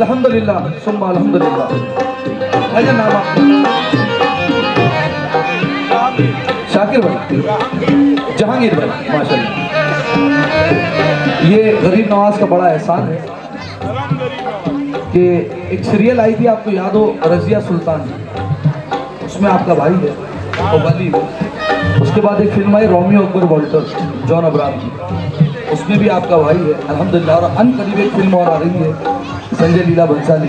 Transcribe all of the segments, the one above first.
अल्हम्दुलिल्लाह सुम्मा अल्हम्दुलिल्लाह। भाईजान नाम आपका? शाकिर भाई, जहांगीर भाई, माशाल्लाह। ये गरीब नवाज का बड़ा एहसान है कि एक सीरियल आई थी, आपको याद हो, रजिया सुल्तान, उसमें आपका भाई है और वली है। उसके बाद एक फिल्म आई रोमियो अकबर वॉल्टर, जॉन अब्राहम की, उसमें भी आपका भाई है अल्हम्दुलिल्लाह। और अन करीब एक फिल्म और आ रही है संजय लीला भंसाली,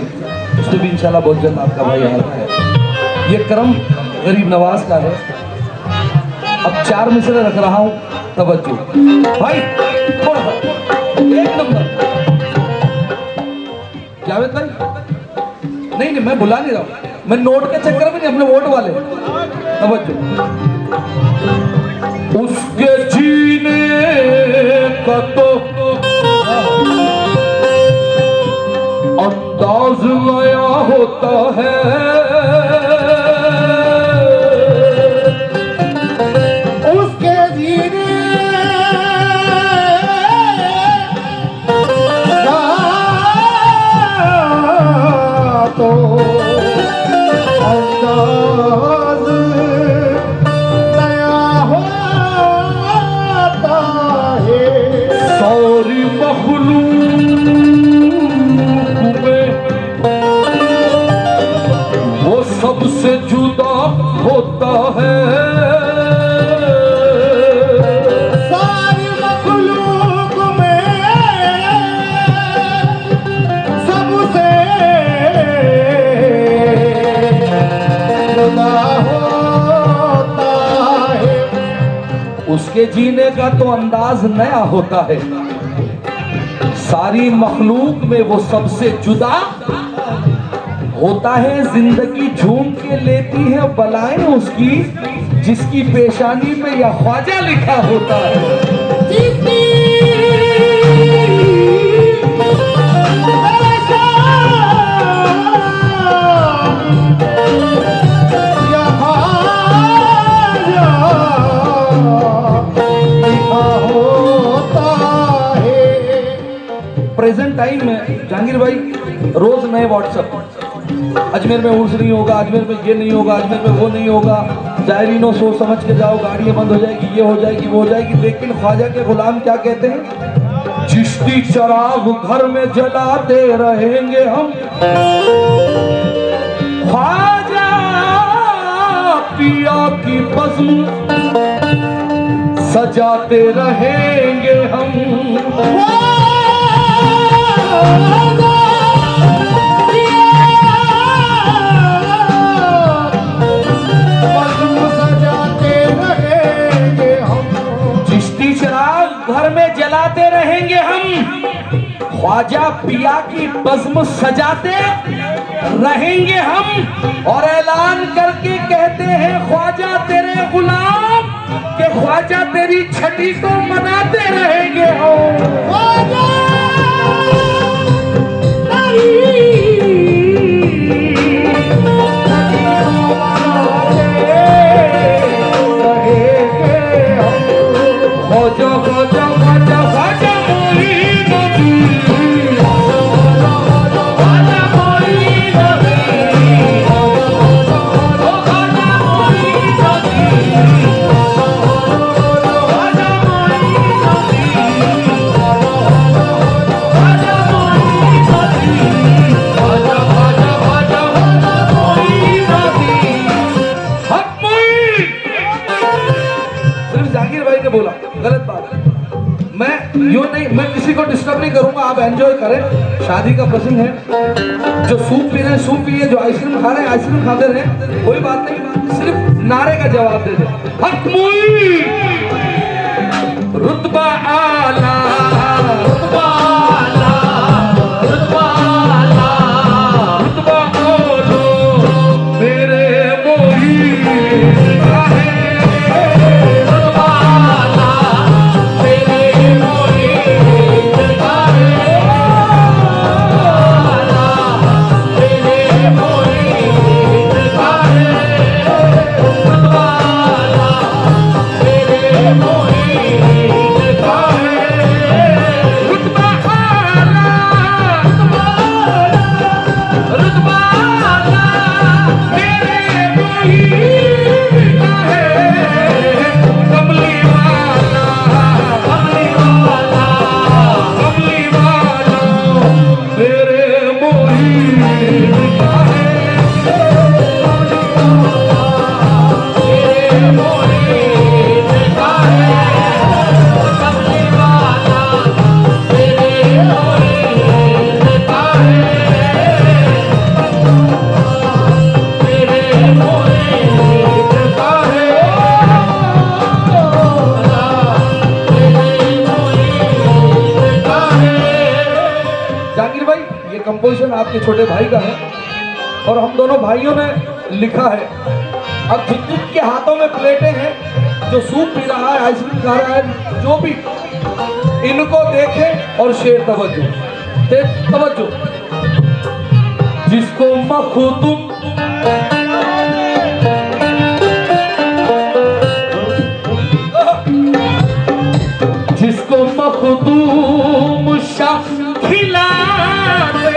उसमें भी इंशाल्लाह बहुत जल्द आपका भाई आ रहा है। ये करम गरीब नवाज का है। अब 4 मिसरे रख रहा हूँ, तवज्जो भाई, थोड़ा सा एक नंबर। जावेद भाई, नहीं नहीं मैं बुला नहीं रहा हूँ, मैं नोट के चक्कर में नहीं, अपने वोट वाले। तवज्जो। उसके जीने का तो अंदाज नया होता है, सबसे जुदा होता है, सारी मखलूक में सबसे जुदा होता है। उसके जीने का तो अंदाज नया होता है, सारी मखलूक में वो सबसे जुदा होता है। जिंदगी झूम के लेती है बलाएं उसकी, जिसकी पेशानी पे या ख्वाजा लिखा होता है। प्रेजेंट टाइम में जहांगीर भाई रोज नए व्हाट्सएप, अजमेर में उर्स नहीं होगा, अजमेर में ये नहीं होगा, अजमेर में वो नहीं होगा, जायरीनो सोच समझ के जाओ, गाड़ियां बंद हो जाएगी, ये हो जाएगी, वो हो जाएगी। लेकिन ख्वाजा के गुलाम क्या कहते हैं? चिश्ती चराग घर में जलाते रहेंगे हम, ख्वाजा पिया की बज़्म सजाते रहेंगे हम। घर में जलाते रहेंगे हम, ख्वाजा पिया की बज़्म सजाते रहेंगे हम। और ऐलान करके कहते हैं ख्वाजा तेरे गुलाम, के ख्वाजा तेरी छठी को मनाते रहेंगे हम। बोला गलत बात है, मैं यूं नहीं, मैं किसी को डिस्टर्ब नहीं करूंगा, आप एंजॉय करें, शादी का प्रसंग है। जो सूप पी रहे हैं सूप पिए, जो आइसक्रीम खा रहे हैं आइसक्रीम खाते रहे, कोई बात नहीं, सिर्फ नारे का जवाब दे दे। हक मुई रुतबा आला, रुतबा आला, रुतबा आला, रुतबा ओलो मेरे मोही जहांगीर भाई ये कंपोजिशन आपके छोटे भाई का है और हम दोनों भाइयों ने लिखा है। अब जिनके हाथों में प्लेटें हैं, जो सूप पी रहा है, आइसक्रीम खा रहा है, जो भी, इनको देखे और शेर तवज्जो। जिसको मखदूम जिसको मखदूम शाह खिलाते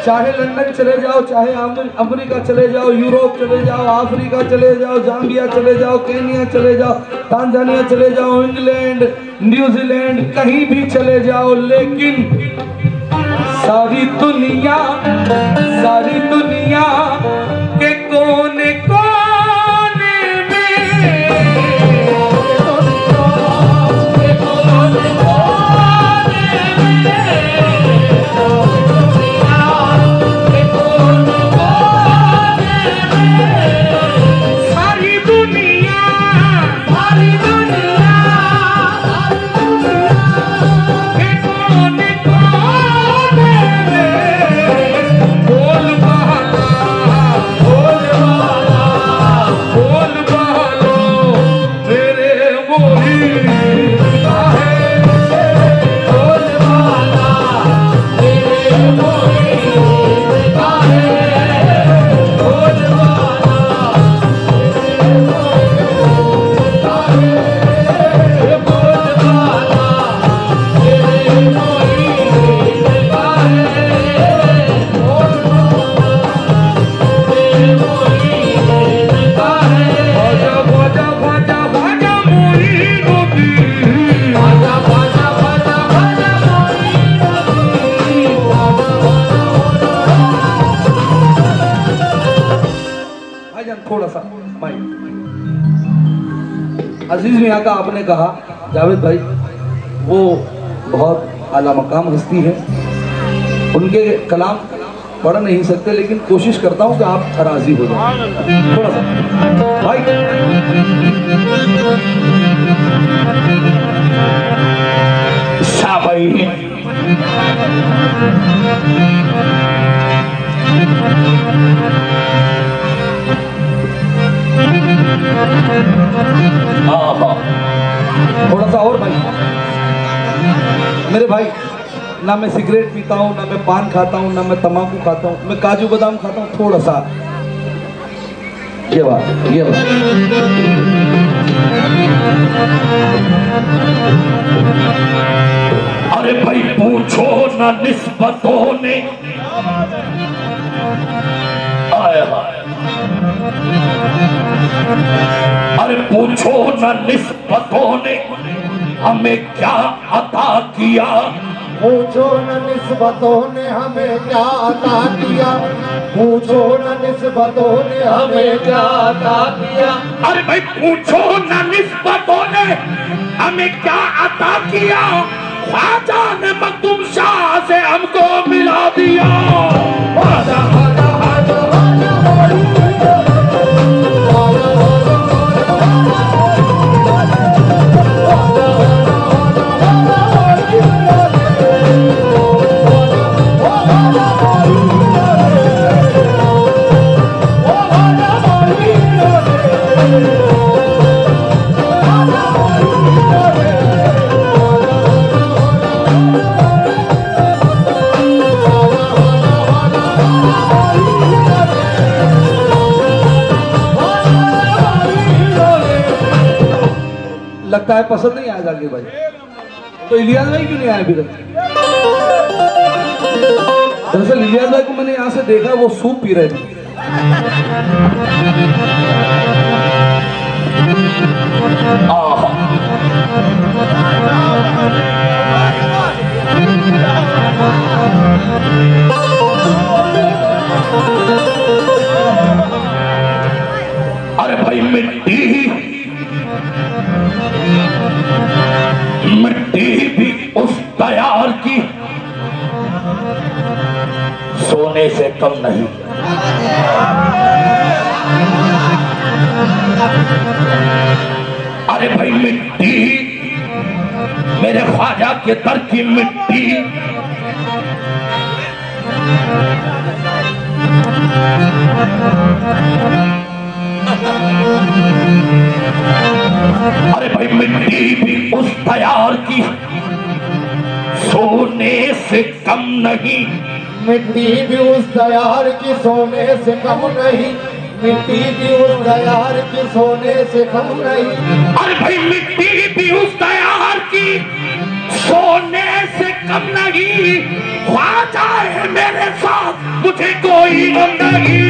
चाहे लंदन चले जाओ, चाहे अमेरिका चले जाओ, यूरोप चले जाओ, अफ्रीका चले जाओ, जाम्बिया चले जाओ, केनिया चले जाओ, तांजानिया चले जाओ, इंग्लैंड, न्यूजीलैंड, कहीं भी चले जाओ, लेकिन सारी दुनिया के कोने कोने थोड़ा सा अजीज मियाँ का आपने कहा जावेद भाई, वो बहुत आला मकाम हस्ती है, उनके कलाम पढ़ नहीं सकते, लेकिन कोशिश करता हूँ कि आप राजी हो जाए थोड़ा सा भाई। शाह भाई थोड़ा सा और भाई। मेरे भाई, ना मैं सिगरेट पीता हूँ, ना मैं पान खाता हूँ, ना मैं तंबाकू खाता हूँ, मैं काजू बादाम खाता हूँ, थोड़ा सा ये बात। अरे भाई पूछो ना निस्बतों ने, अरे पूछो ना निस्बतों ने हमें क्या अता किया, पूछो न निस्बतों ने हमें क्या अता किया, पूछो न निस्बतों ने हमें क्या अता किया। अरे भाई पूछो ना निस्बतों ने हमें क्या अता किया, ख्वाजा ने मखदूम शाह से हमको मिला दिया। लगता है पसंद नहीं आया जाकिर भाई। तो इलियास भाई क्यों नहीं आए अभी तक? दरअसल इलियास भाई को मैंने यहाँ से देखा, वो सूप पी रहे थे। अरे भाई मिट्टी भी उस तैयार की सोने से कम नहीं। अरे भाई मिट्टी, मेरे ख्वाजा के दर की मिट्टी अरे भाई मिट्टी भी उस तैयार की सोने से कम नहीं। मिट्टी भी उस तैयार की सोने से कम नहीं। मिट्टी भी उस तैयार की सोने से कम नहीं। अरे भाई मिट्टी भी उस तैयार की सोने से कम नहीं। ख्वाजा है मेरे साथ, मुझे कोई गम नहीं।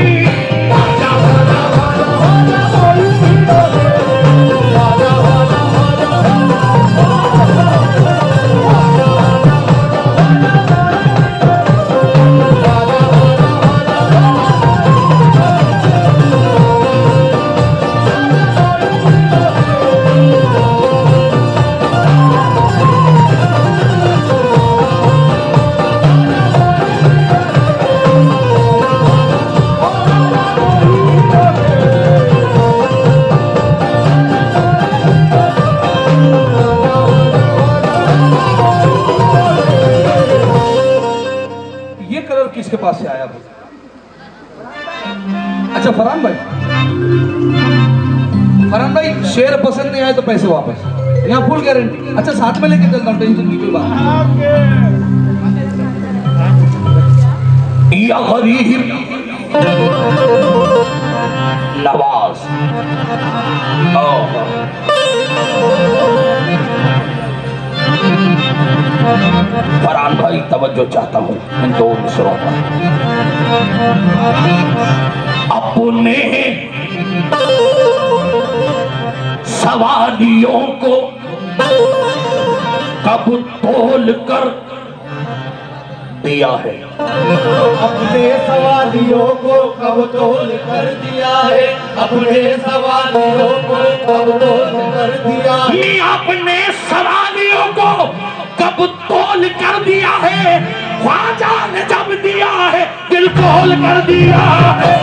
किसके पास से आया? अच्छा फरहान भाई शेर पसंद नहीं आए तो पैसे वापस, यहाँ फुल गारंटी। अच्छा साथ में लेके चलता हूँ, टेंशन की कोई बात नहीं। या गरीब नवाज, फरहान भाई तवज्जो चाहता हूँ इन दो मिसरों पर। अपने सवालियों को कब तोल कर दिया है। अपने सवालियों को कब तोल कर दिया है। अपने सवालियों को कब तोल कर दिया है। अपने सवालियों को कब तोल कर दिया है। ख्वाजा ने जब दिया है दिल खोल कर दिया है।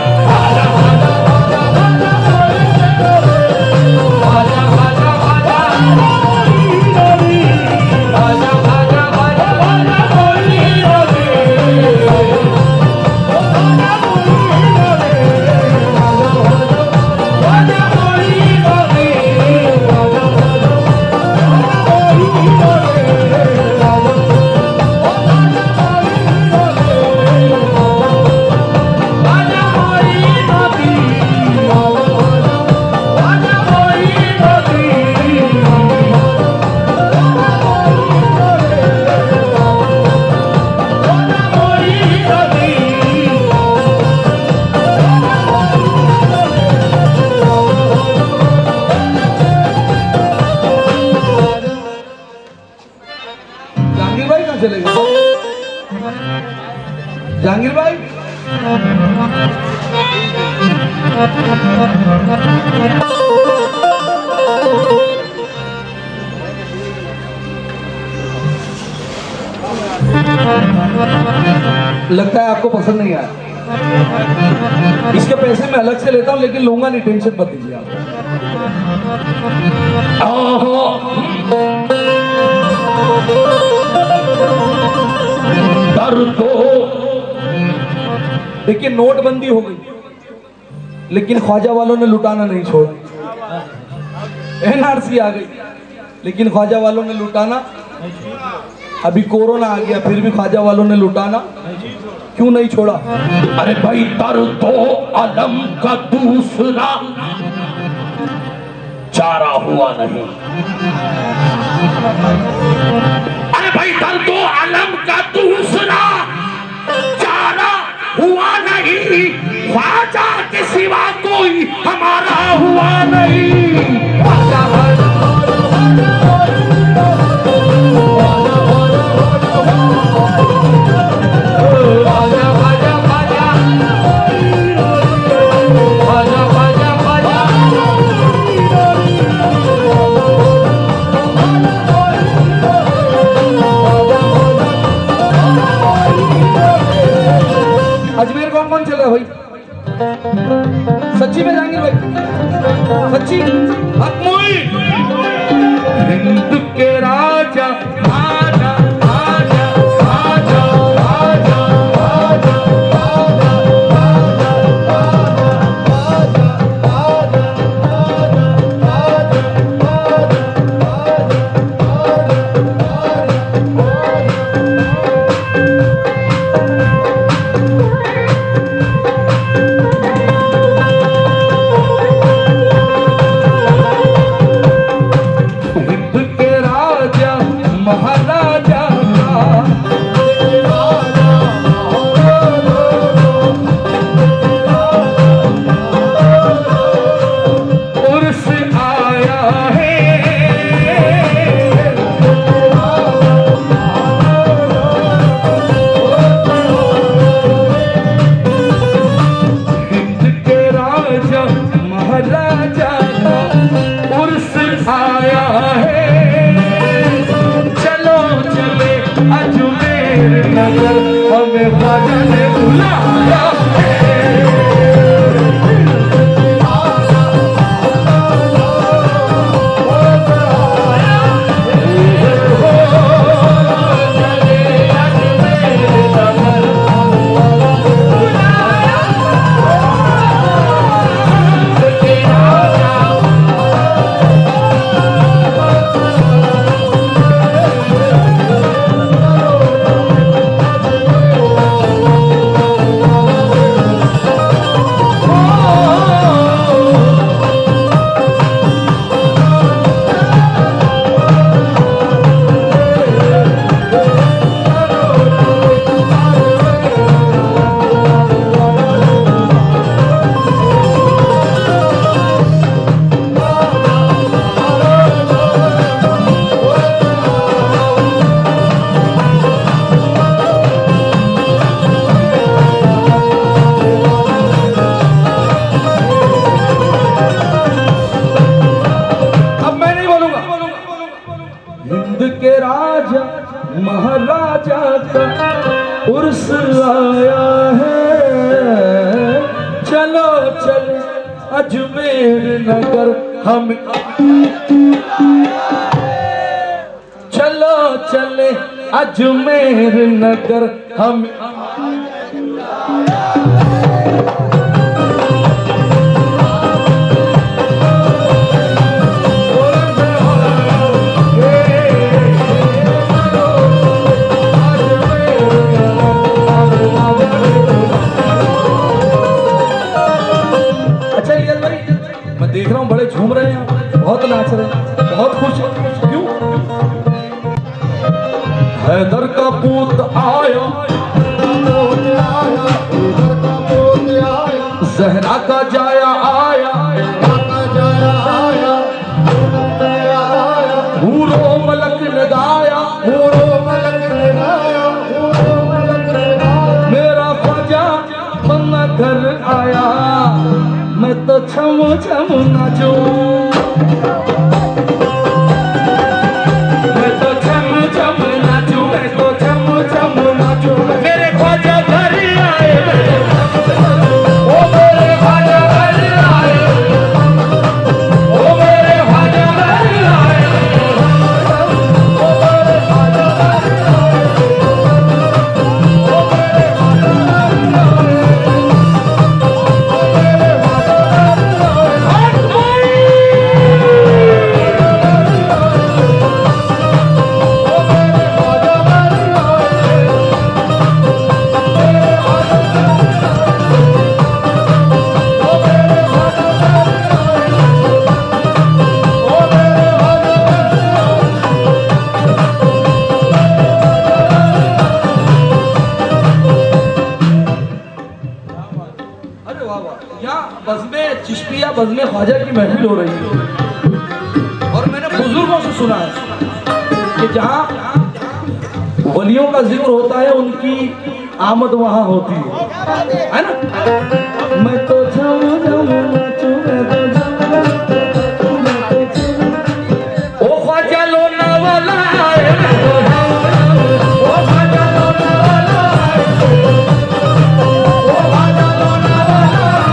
जहांगीर भाई लगता है आपको पसंद नहीं आया। इसके पैसे मैं अलग से लेता हूं, लेकिन लूंगा नहीं, टेंशन मत लीजिए आप। देखिए नोटबंदी हो गई, लेकिन ख्वाजा वालों ने लुटाना नहीं छोड़ा। एनआरसी आ गई, लेकिन ख्वाजा वालों ने लुटाना। अभी कोरोना आ गया, फिर भी ख्वाजा वालों ने लुटाना क्यों नहीं छोड़ा? अरे भाई दर्दो अलम का दूसरा चारा हुआ नहीं। अरे भाई दर्द दो आलम का दूसरा चारा हुआ नहीं, ख्वाजा के सिवा कोई हमारा हुआ नहीं। अजमेर कौन कौन चल रहा है भाई? सच्ची में जाएंगे भाई? सच्ची? हकमुई हिंद के राजा आजा आजा आजा आजा आजा महाराजा उर्स आया है, हिंद के राजा महाराजा उर्स आया है। अजमेर नगर हमें ख्वाजा ने बुलाया है। के राजा महाराजा का उर्स आया है। चलो चले अजमेर नगर हम, चलो चले अजमेर नगर हम। देख रहा हूँ बड़े झूम रहे हैं, बहुत नाच रहे हैं, बहुत खुश हैं। क्यों? हैदर का पूत आया, जहरा का जाया आया, हूरो मलक ने गाया, मेरा ख्वाजा बन्ना घर आया। मैं तो छम छम नाचूं, मैं तो छम छम नाचूं, मैं तो छम छम नाचूं। मेरे ख्वाजा घर आए, ओ मेरे ख्वाजा घर आए, ओ मेरे ख्वाजा घर आए, ओ मेरे ख्वाजा घर आए, ओ मेरे ख्वाजा घर आए। में चिश्तिया बज़्म ख्वाजा की महफिल हो रही है और मैंने बुजुर्गों से सुना है कि जहाँ वलियों का जिक्र होता है उनकी आमद वहाँ होती है ना। मैं तो जाऊं जाऊं नाचूं, मैं तो जाऊं ओ ख्वाजा लोना वाला है, मैं तो जाऊं ओ ख्वाजा लोना वाला है, ओ ख्वाजा लोना वाला है,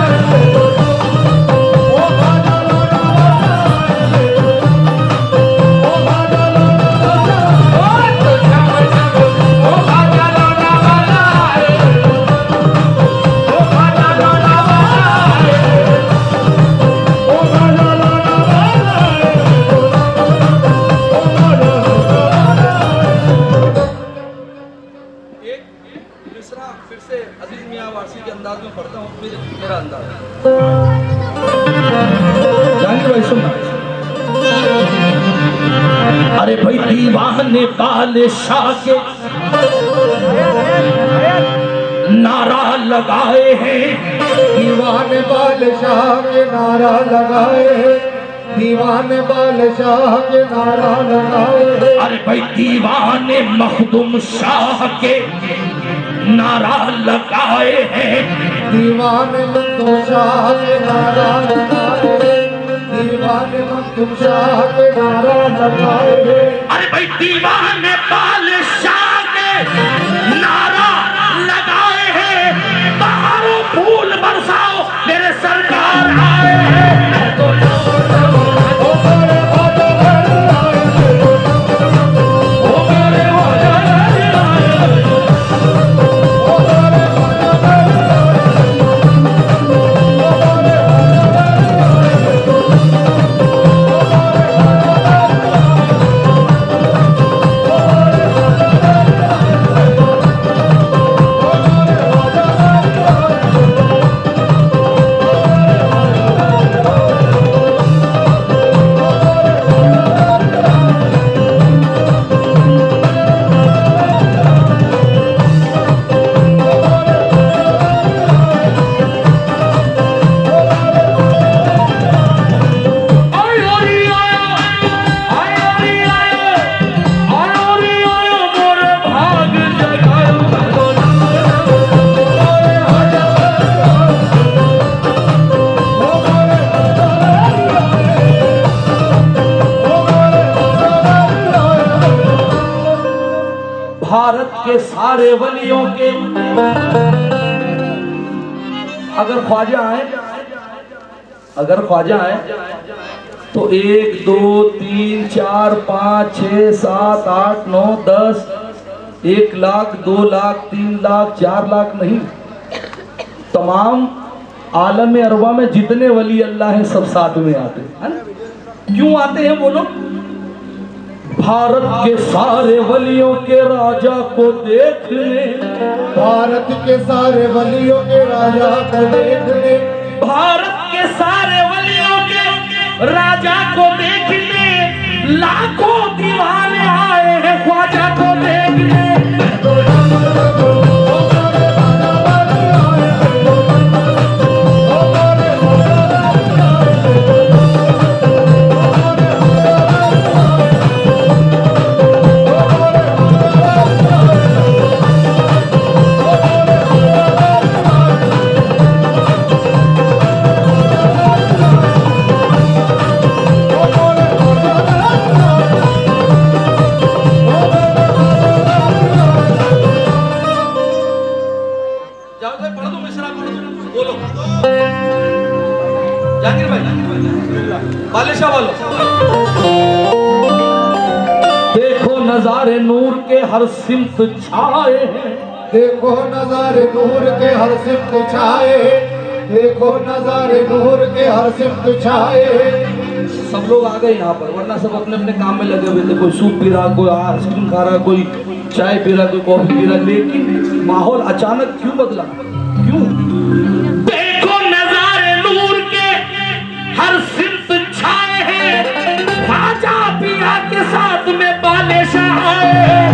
ओ ख्वाजा लोना वाला है, ओ ख्वाजा लोना वाला है, ओ तो जाऊं जाऊं ओ ख्वाजा लोना वाला है, ओ ख्वाजा लोना वाला है, ओ ख्वाजा लोना वाला है। एक मिसरा फिर से अजीज मियां वारसी के अंदाज में पढ़ता हूँ, मेरा अंदाज जानिए भाई, सुनना। अरे भाई दीवाने बादशाह के नारा लगाए हैं, दीवाने बादशाह के नारा लगाए, दीवाने बादशाह के नारा लगाए। अरे भाई दीवाने मखदूम शाह के नारा लगाए हैं, दीवाने मखदूम शाह के नारा लगाए, दीवाने मखदूम शाह के नारा लगाए। अरे भाई दीवाने बादशाह के नारा लगाए हैं, बहारों फूल बरसाओ मेरे सरकार आए हैं। भारत के सारे वलियों के अगर ख्वाजा आए तो 1 2 3 4 5 6 7 8 9 10 1 लाख 2 लाख 3 लाख 4 लाख नहीं, तमाम आलम अरबा में जितने वली अल्लाह हैं सब साथ में आते हैं। क्यों आते हैं वो लोग? भारत के सारे वलियों के राजा को देखने, भारत के सारे वलियों के राजा को देखने, भारत के सारे वलियों के राजा को देखने लाखों दीवाने आए हैं ख्वाजा को देखने। बादशाह वालों, देखो नजारे नूर के हर सिमत छाए हैं, देखो नजारे नूर के हर सिमत छाए, देखो नजारे नूर के हर सिमत छाए। सब लोग आ गए यहाँ पर, वरना सब अपने अपने काम में लगे हुए थे। कोई सूप पी रहा, कोई आइसक्रीम खा रहा, कोई चाय पी रहा, कोई कॉफी पी रहा। लेकिन माहौल अचानक क्यों बदला? क्यों? देखो नजारे नूर के हर सिमत छाए हैं, ख्वाजा पिया के साथ में बादशाह आए हैं।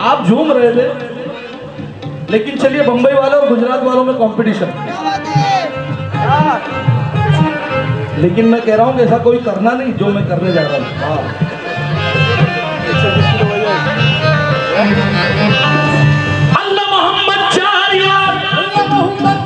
आप झूम रहे थे, लेकिन चलिए बंबई वालों और गुजरात वालों में कंपटीशन। लेकिन मैं कह रहा हूं कि ऐसा कोई करना नहीं जो मैं करने जा रहा हूं। अल्लाह मोहम्मद चार यार, अल्लाह मोहम्मद